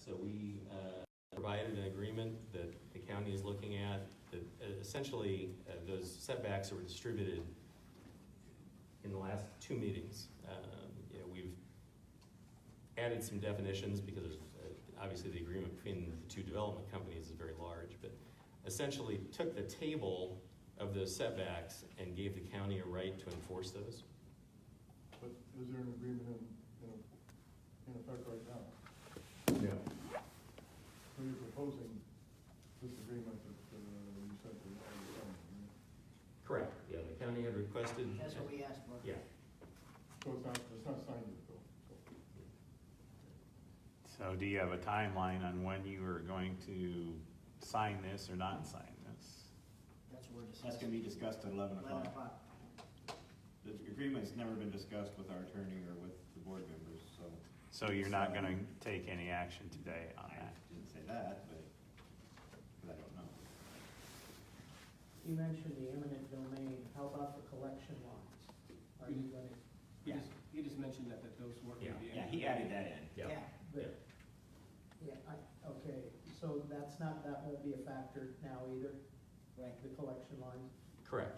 So we provided an agreement that the county is looking at, that essentially those setbacks were distributed in the last 2 meetings. We've added some definitions because there's obviously the agreement between the two development companies is very large, but essentially took the table of those setbacks and gave the county a right to enforce those. But is there an agreement in effect right now? No. So you're proposing this agreement that you said was already signed, right? Correct. Yeah, the county had requested. That's what we asked for. Yeah. So it's not signed yet, though. So do you have a timeline on when you are going to sign this or not sign this? That's what we're That's discussing. gonna be discussed at 11 11 o'clock. o'clock. The agreement's never been discussed with our attorney or with the board members, so. So you're not gonna take any action today on I that? didn't say that, but I don't know. You mentioned the eminent domain, how about the collection lines? Are you gonna, He just mentioned that those weren't gonna be. Yeah, he added that in. Yeah. but, okay, so that won't be a factor now either, Right. the collection lines? Correct.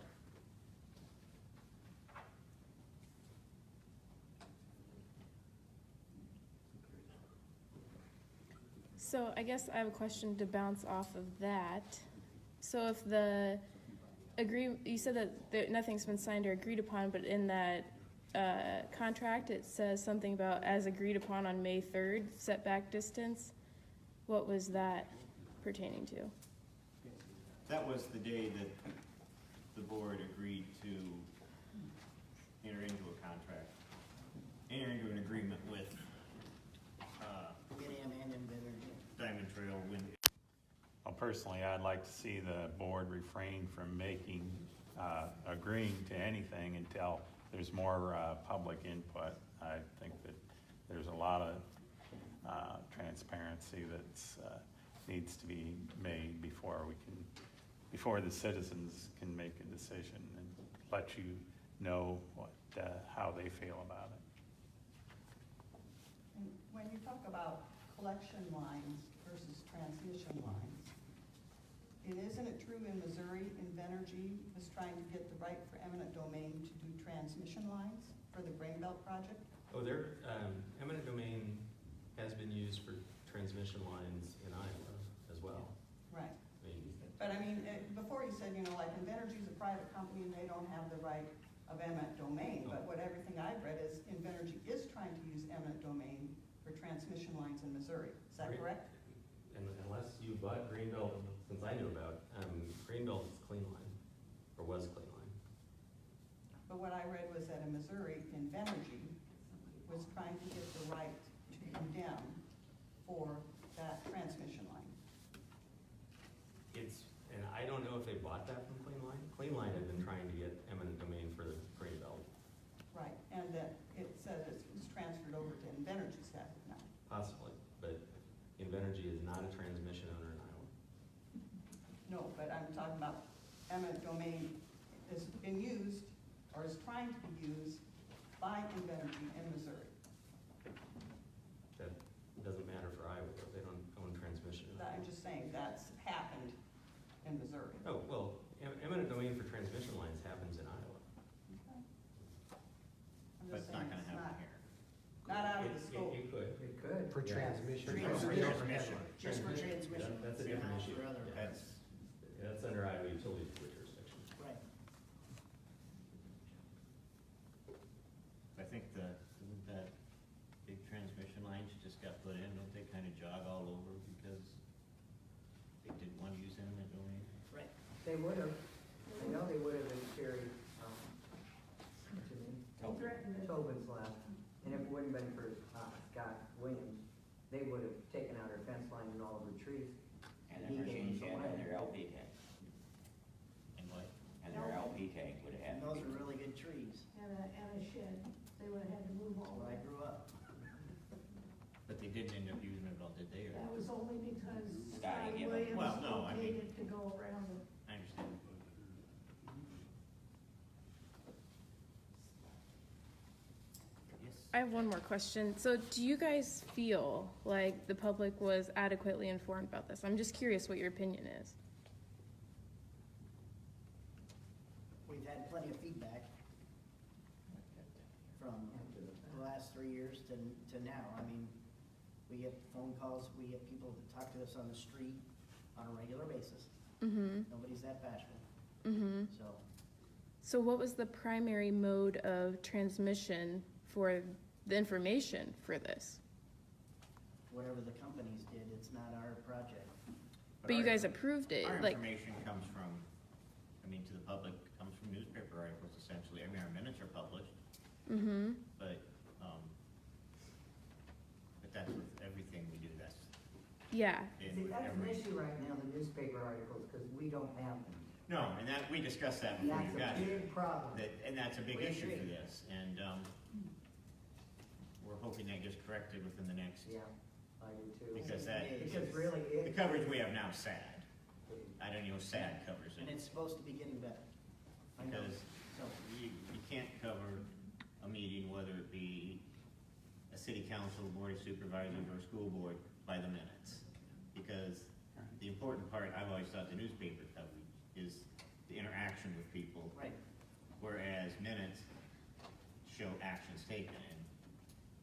So I guess I have a question to bounce off of that. So if the you said that nothing's been signed or agreed upon, but in that contract it says something about as agreed upon on May 3rd, setback distance. What was that pertaining to? That was the day that the board agreed to enter into a contract, enter into an agreement with Getting and inventor. Diamond Trail Wind. Well, personally, I'd like to see the board refrain from agreeing to anything until there's more public input. I think that there's a lot of transparency that's needs to be made before the citizens can make a decision and let you know how they feel about it. And when you talk about collection lines versus transmission lines, isn't it true in Missouri, Invenergy was trying to get the right for eminent domain to do transmission lines for the Grain Belt project? Oh, their eminent domain has been used for transmission lines in Iowa as well. Right. I mean, But I mean, before you said, like Invenergy is a private company and they don't have the right of eminent domain, but what everything I've read is Invenergy is trying to use eminent domain for transmission lines in Missouri. Is that correct? And unless you bought Greenbelt, since I knew about, Greenbelt is clean line, or was clean line. But what I read was that in Missouri, Invenergy was trying to get the right to condemn for that transmission line. And I don't know if they bought that from Clean Line. Clean Line had been trying to get eminent domain for the Greenbelt. Right, and that it said it was transferred over to Invenergy's staff now. Possibly, but Invenergy is not a transmission owner in Iowa. No, but I'm talking about eminent domain has been used or is trying to be used by Invenergy in Missouri. That doesn't matter for Iowa, though. They don't own transmission. I'm just saying that's happened in Missouri. Oh, well, eminent domain for transmission lines happens in Iowa. I'm But just it's not saying gonna it's happen here. not out of the scope. It could. It could. For transmission. Transmission. Just for transmission. That's a different not issue. For other. That's under Iowa utility jurisdiction. Right. I think that big transmission lines just got put in, don't they kind of jog all over because they didn't want to use eminent domain? Right. They would have, I know they would have in Terry, what's his name? Tobin's left, and if it wouldn't have been for Scott Williams, they would have taken out our fence line and all of the trees. And He their gave machine us the shed land. and their LP tank, And what? and their LP tank would have And had. those are really good trees. And a shed, they would have had to move That's all where I that. grew up. But they didn't end up using it all, did they? Or? That was only because Scotty Scott gave up. Williams Well, no, I mean- okayed it to go around it. I understand. Yes. I have one more question. So do you guys feel like the public was adequately informed about this? I'm just curious what your opinion is. We've had plenty of feedback from the last 3 years to now. I mean, we get phone calls, we get people that talk to us on the street on a regular basis. Mm-hmm. Nobody's that bashful, Mm-hmm. so. So what was the primary mode of transmission for the information for this? Whatever the companies did, it's not our project. But you our- guys approved it, Our like, information comes from, I mean, to the public, comes from newspaper articles essentially. I mean, our minutes are published, mm-hmm. but that's with everything we do, that's Yeah. in See, with that's an every. issue right now, the newspaper articles, because we don't have them. No, and that, we discussed that before That's you got a here. big problem. And that's a big We issue for agree. this, and, we're hoping that gets corrected within the next, Yeah, I do too. because that, Because really, the coverage we have now is sad. I don't know, sad covers And it, it's supposed to be getting better. I know. because So, you can't cover a meeting, whether it be a city council, board of supervisors, or a school board, by the minutes. Because the important part, I've always thought the newspaper coverage is the interaction with people, right, whereas minutes show actions taken. And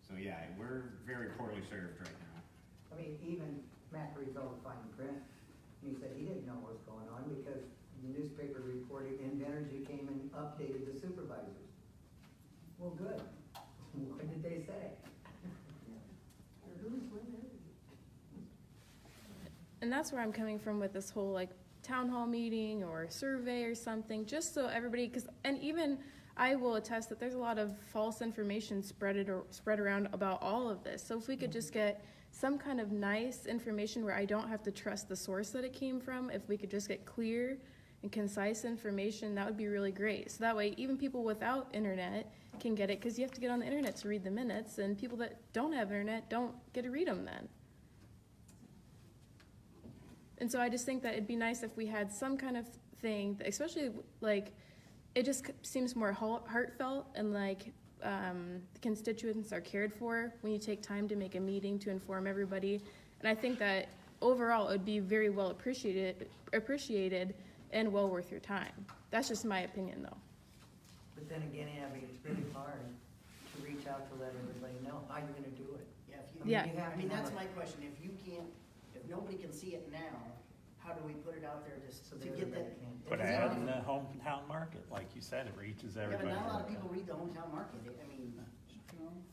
so, yeah, we're very poorly served right now. I mean, even Matt Rizzo, fine print, he said he didn't know what was going on because the newspaper reported Invenergy came and updated the supervisors. Well, good. What did they say? Who's when there? And that's where I'm coming from with this whole like town hall meeting or survey or something, just so everybody, and even I will attest that there's a lot of false information spread around about all of this. So if we could just get some kind of nice information where I don't have to trust the source that it came from, if we could just get clear and concise information, that would be really great. So that way even people without internet can get it, because you have to get on the internet to read the minutes, and people that don't have internet don't get to read them then. And so I just think that it'd be nice if we had some kind of thing, especially like, it just seems more heartfelt and like the constituents are cared for when you take time to make a meeting to inform everybody. And I think that overall it would be very well appreciated and well worth your time. That's just my opinion though. But then again, Abby, it's really hard to reach out to let everybody know how you're gonna do it. yeah, if I you, mean, Yeah. you have I to mean, have that's a- my question, if you can't, if nobody can see it now, how do we put it out there So to that get that? everybody can. Put an ad in the hometown market, like you said, it reaches Yeah, but everybody. not a lot of people read the hometown market,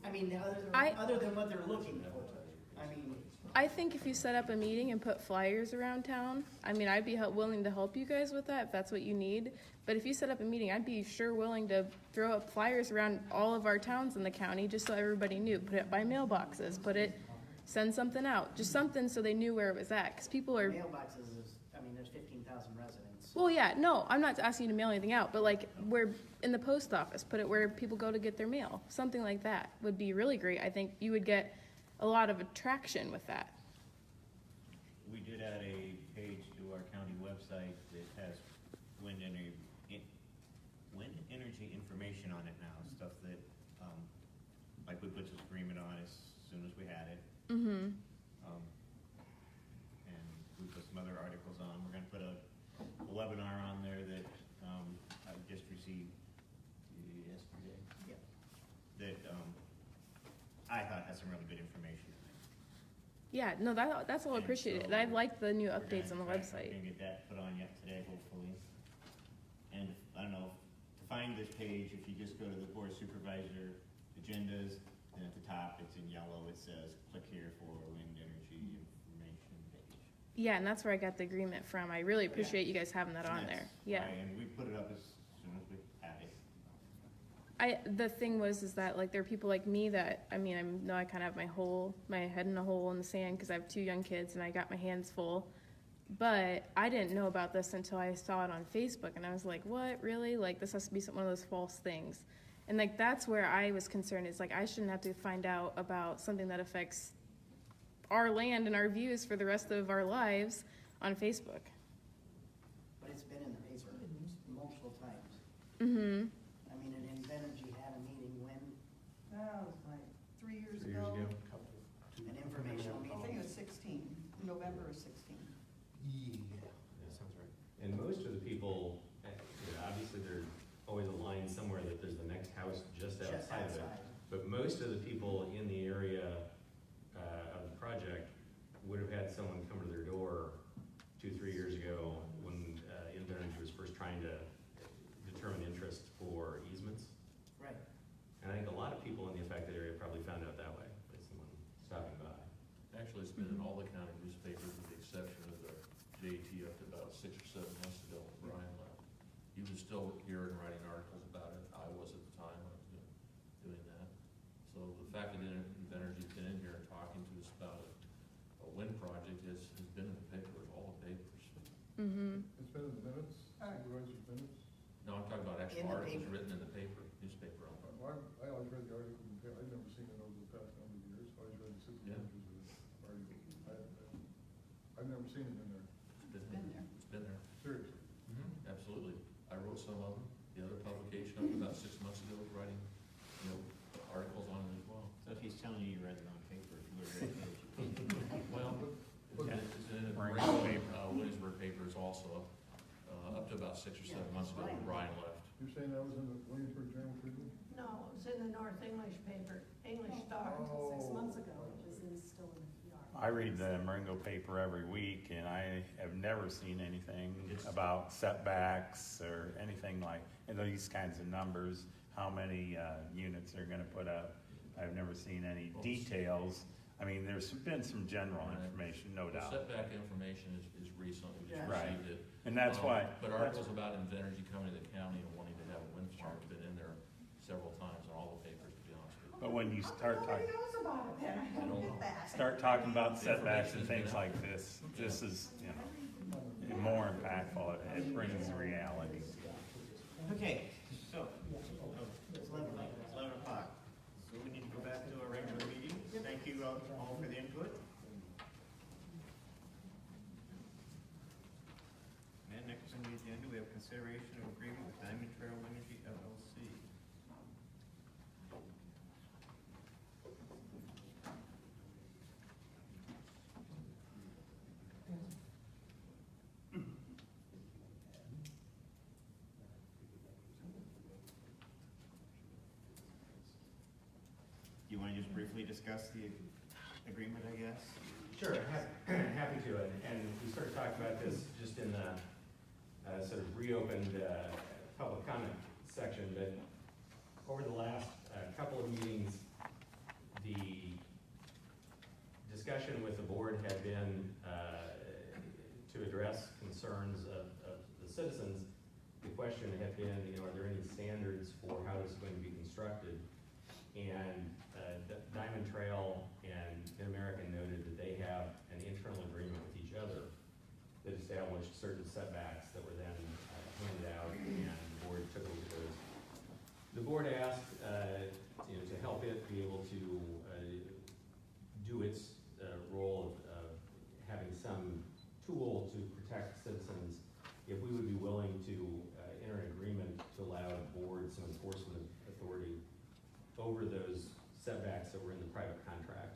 I mean, I- other than what they're looking for, I mean, I think if you set up a meeting and put flyers around town, I mean, I'd be willing to help you guys with that if that's what you need. But if you set up a meeting, I'd be sure willing to throw up flyers around all of our towns in the county just so everybody knew. Put it by mailboxes, send something out, just something so they knew where it was at. Because people are, mailboxes is, I mean, there's 15,000 residents. well, yeah, no, I'm not asking you to mail anything out, but like where in the post office, put it where people go to get their mail. Something like that would be really great. I think you would get a lot of attraction with that. We did add a page to our county website that has wind energy information on it now, stuff that, like we put this agreement on as soon as we had it. Mm-hmm. And we put some other articles on. We're gonna put a webinar on there that, I just received yesterday. Yep. That, I thought had some really good information in it. Yeah, no, that's all And appreciated. so I like the new We're updates on gonna the try- website. We're gonna get that put on yet today, hopefully. And I don't know, to find this page, if you just go to the board supervisor agendas, then at the top, it's in yellow, it says, click here for wind energy information page. Yeah, and that's where I got the agreement from. I really appreciate you guys having that on And there. that's Yeah. why- And we put it up as soon as we had it. The thing is that like there are people like me that, I mean, I kind of have my head in a hole in the sand because I have 2 young kids and I got my hands full. But I didn't know about this until I saw it on Facebook and I was like, what, really? Like this has to be one of those false things. And like that's where I was concerned, is like I shouldn't have to find out about something that affects our land and our views for the rest of our lives on Facebook. But it's been in the paper multiple times. Mm-hmm. I mean, and Invenergy had a meeting when, That was like 16. That sounds right. And most of the people, obviously there's always a line somewhere that there's the next house just outside of it. But most of the people in the area of the project would have had someone come to their door 2-3 years ago when Invenergy was first trying to determine interest for easements. Right. And I think a lot of people in the affected area probably found out that way, by someone stopping by. Actually, it's been in all the county newspapers with the exception of the JT up to about 6 or 7 months ago when Brian left. He was still here and writing articles about it. I was at the time, I was doing that. So the fact that Invenergy's been in here and talking to us about a wind project has been in the papers, all the papers. Mm-hmm. It's been in the minutes, supervisor's minutes. No, I'm talking about In actual the articles paper. written in the paper, newspaper. Well, I always read the article, I've never seen it over the past number of years, I always read the city Yeah. manager's article. I've never seen it in there, It's been there. It's been there. seriously. Absolutely. I wrote some of them. The other publication up to about 6 months ago was writing, articles on it as well. So if he's telling you you read the wrong paper, you were very good. Well, But- it's in the Williamsburg papers also, up to about 6 or 7 months ago when Brian left. You're saying that was in the Williamsburg Journal Tribune? No, it was in the North English paper, English Star. Oh. 6 months ago, it was still in the PR. I read the Marengo paper every week, and I have never seen anything about setbacks or anything like, these kinds of numbers, how many units they're gonna put up. I've never seen any details. I mean, there's been some general information, no The doubt. setback information is recent, we just Yeah. Right. received it. And that's why, But articles about Invenergy coming to the county and wanting to have a wind farm have been in there several times in all the papers, to be honest with you. but when you start Nobody talking, knows about it then, I don't get that. start talking about The setbacks and information's things been like this is, more impactful. It brings reality. Okay, so, it's 11 o'clock. So we need to go back to our regular meeting. Thank you all for the input. And next on the agenda, we have consideration of agreement with Diamond Trail Energy LLC. Do you want to just briefly discuss the agreement, I guess? Sure, happy to, and we started talking about this just in the sort of reopened public comment section, but over the last couple of meetings, the discussion with the board had been to address concerns of the citizens. The question had been, are there any standards for how this is going to be constructed? And Diamond Trail and Mid-American noted that they have an internal agreement with each other that established certain setbacks that were then handed out, and the board took a look at those. The board asked, to help it be able to do its role of having some tool to protect citizens, if we would be willing to enter an agreement to allow the board some enforcement authority over those setbacks that were in the private contract.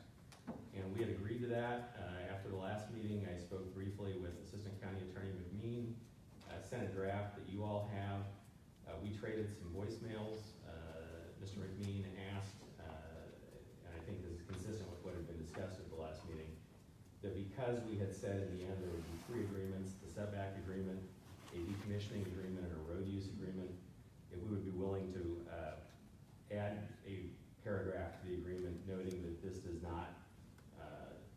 And we had agreed to that. After the last meeting, I spoke briefly with Assistant County Attorney McMean, sent a draft that you all have. We traded some voicemails. Mr. McMean asked, and I think this is consistent with what had been discussed at the last meeting, that because we had said in the end there would be 3 agreements, the setback agreement, a decommissioning agreement, and a road use agreement, if we would be willing to add a paragraph to the agreement noting that this does not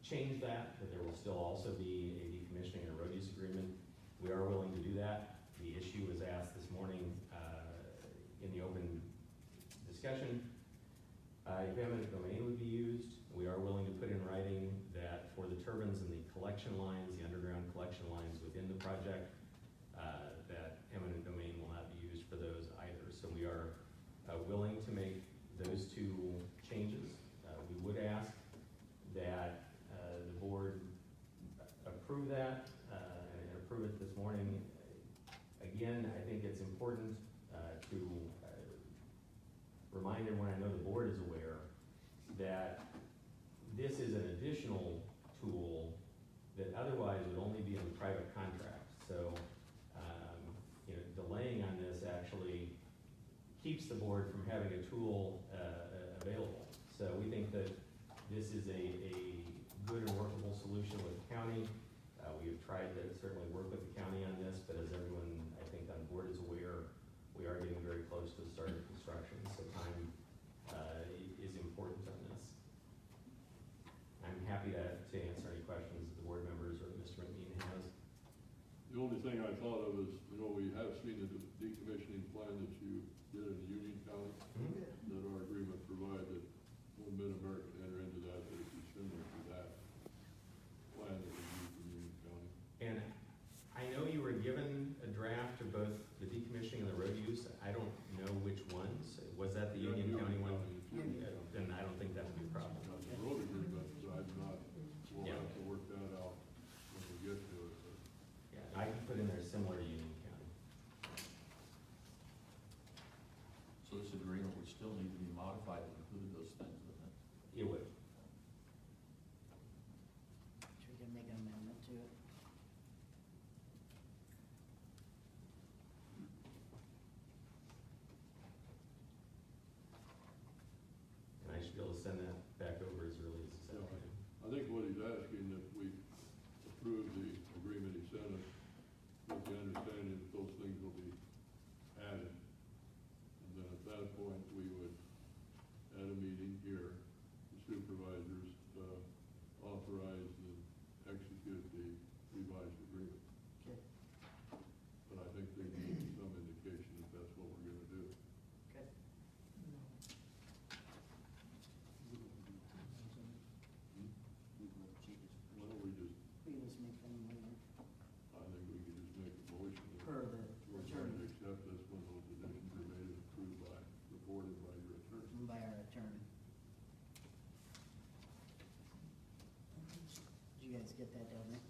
change that there will still also be a decommissioning and a road use agreement. We are willing to do that. The issue was asked this morning in the open discussion. If eminent domain would be used, we are willing to put in writing that for the turbines and the collection lines, the underground collection lines within the project, that eminent domain will not be used for those either. So we are willing to make those 2 changes. We would ask that the board approve that and approve it this morning. Again, I think it's important to remind everyone, I know the board is aware, that this is an additional tool that otherwise would only be on private contract. So, delaying on this actually keeps the board from having a tool available. So we think that this is a good and workable solution with the county. We have tried to certainly work with the county on this, but as everyone, I think, on board is aware, we are getting very close to the start of construction, so time is important on this. I'm happy to answer any questions that the board members or Mr. McMean has. The only thing I thought of is, we have seen the decommissioning plan that you did in Union County, that our agreement provided that when Mid-America enter into that, it would be similar to that plan that we used in Union County. And I know you were given a draft of both the decommissioning and the road use. I don't know which ones. Was that the Union County one? Then I don't think that would be a problem. Now, the road agreement, I'm not, we'll Yeah. have to work that out when we get to it, but. Yeah, I can put in there similar to Union County. So this agreement would still need to be modified to include those things, wouldn't it? It would. So we can make an amendment to it. And I should be able to send that back over as early as this Yeah. afternoon. I think what he's asking, if we approve the agreement he sent us, with the understanding that those things will be added. And then at that point, we would, at a meeting here, the supervisors, authorize and execute the revised agreement. Okay. But I think they need some indication that that's what we're gonna do. Okay. Why don't we just, We just make them later. I think we could just make a motion that Per the we're going to attorney, accept this when those additions are made and approved by, reported by your attorney. by our attorney. Did you guys get that down there?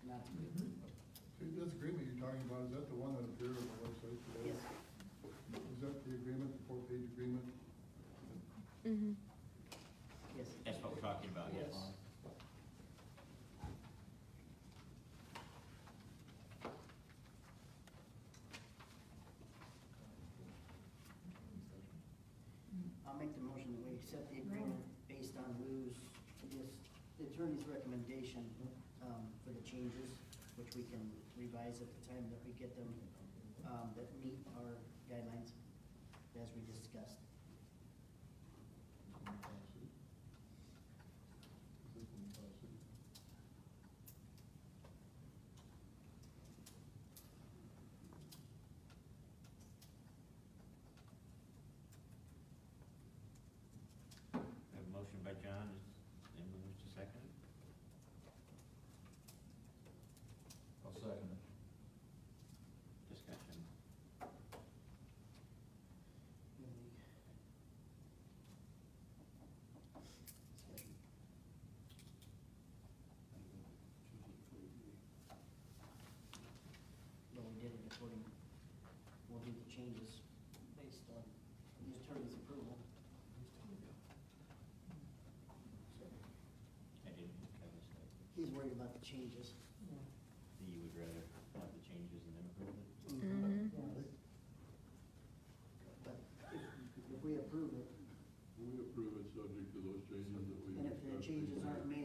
Not to be. See, this agreement you're talking about, is that the one that appeared on the website today? Yes. Is that the agreement, the four-page agreement? Mm-hmm. Yes. That's what we're talking about, yes. I'll make the motion that we accept the agreement based on Lou's, the attorney's recommendation, for the changes, which we can revise at the time that we get them, that meet our guidelines as we discussed. I have a motion by John, is anyone wish to second it? I'll second it. Discussion. But we did it according, we'll do the changes based on the attorney's approval. So, I didn't, I mistake. he's worried about the changes. You would rather have the changes and then approve it? Mm-hmm. But if we approve it, We approve it subject to those changes that we and if the discussed. changes aren't made